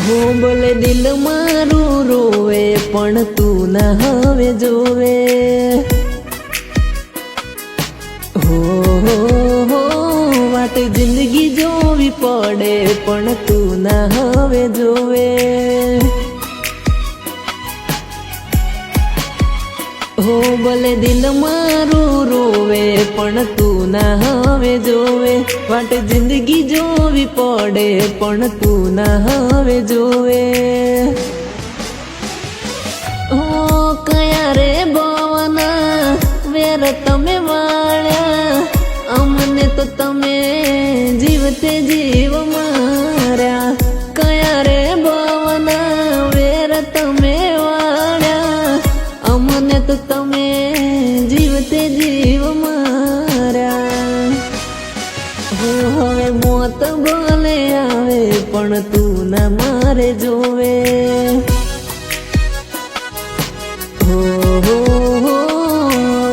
हो बोले दिल मारू रोवे पण तू ना हवे जोवे। हो वाट जिंदगी जोवी पड़े पण तू ना हवे जोवे। हो बोले दिल मारू रोवे पण तू ना हवे जोवे। वाट जिंदगी जोवी पड़े पण तू ना हवे जोवे। ओ कया रे बवना वेर तमे वाळ्या अमने तो तमे जीवते जीव मार्या। कया रे बवना वेर तमे वाळ्या अमने तो तमे जीवते जीव मार्या। हवे मोत बोले आवे पण तू ना मारे जोवे।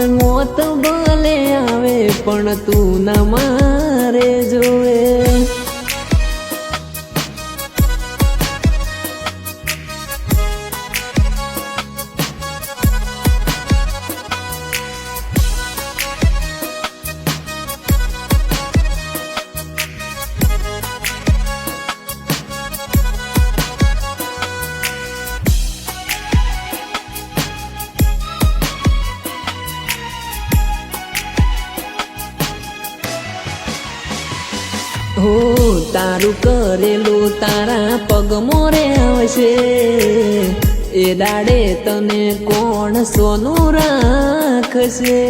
मोत बोले आवे पण तू ना मारे जोवे। हो तारू करेलू तारा पग मोरे आवशे। ए दाड़े तने कोण सोनू राखशे।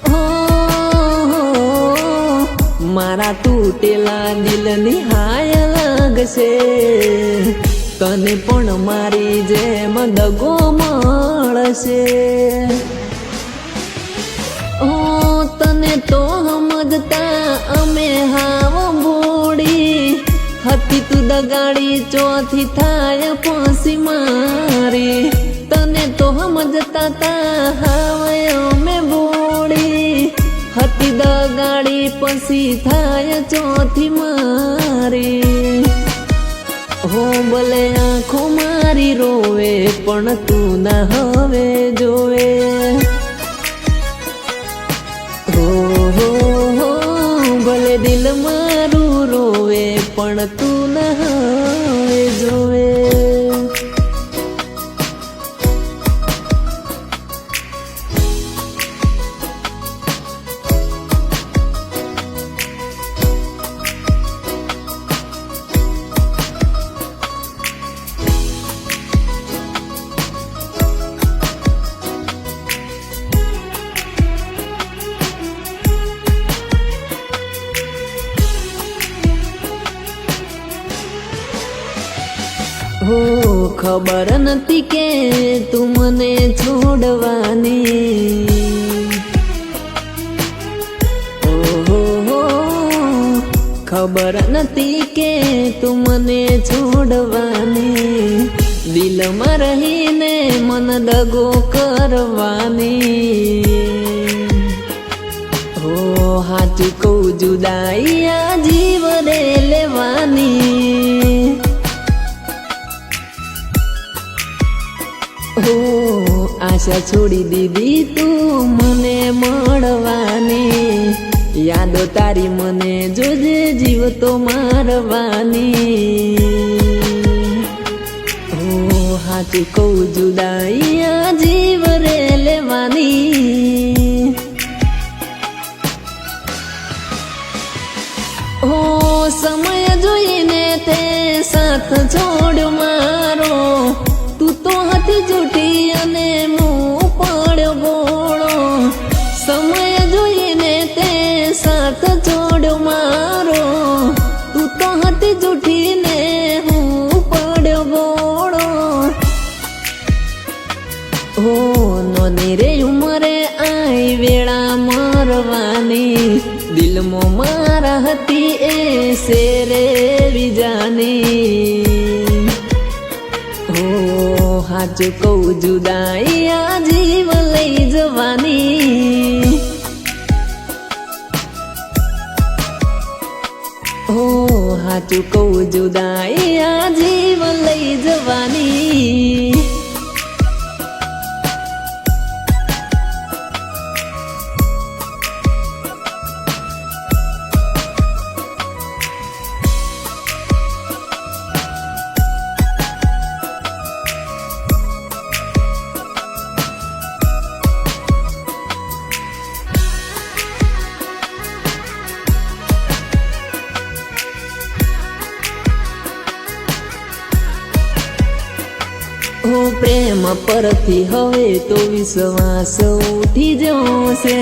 हो मारा तूटेला दिलनी हाय लागशे। तने पण मारी जेम दगो मळशे। तने तो समझता अमे हाव बोड़ी हती तू दगाड़ी चौथी थाय फांसी मारी। तने तो समझता ता हाव अमे बोड़ी हती दगाड़ी पसी थाय चौथी मारी। हो बोले आँखों मारी रोवे पण तू ना हवे जोवे। भले दिल मारू रोवे पण तू ना हवे जोवे। हो खबर नती के तू मने छोड़वानी। हो खबर नती के तू मने छोड़वानी। दिल में रहीने मन दगो करवानी। हो हाचू को जुदाई आ जीव रे लेवानी। हो आशा छोड़ी दीदी तू मने मळवानी। यादो तारी मने जोजे जीव तो मारवानी। हो हाचू को जुदाई आ जीव रे लेवानी। हो समय जोईने ते साथ छोड़ मारो। तू तो हथी जूठी अने मुँह पड़ो बोलो। समय जोईने ते साथ छोड़ मारो। तू तो हथी जूठी ने मुँह पड़ो बोलो। हो नोनी रे उमरे आई वेळा मरवानी। दिल मो मारा हती ऐसे रे विजानी। हो हाचू को जुदाई आ जीव लई जवानी। हो હાચું કહું જુદાઈ આ જીવન લઈ જવાની. ઓ પ્રેમ પરથી હવે તો વિશ્વાસ ઉઠી જશે.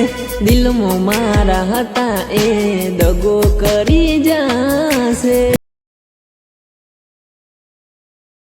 દિલમાં મારા હતા એ દગો કરી જશે.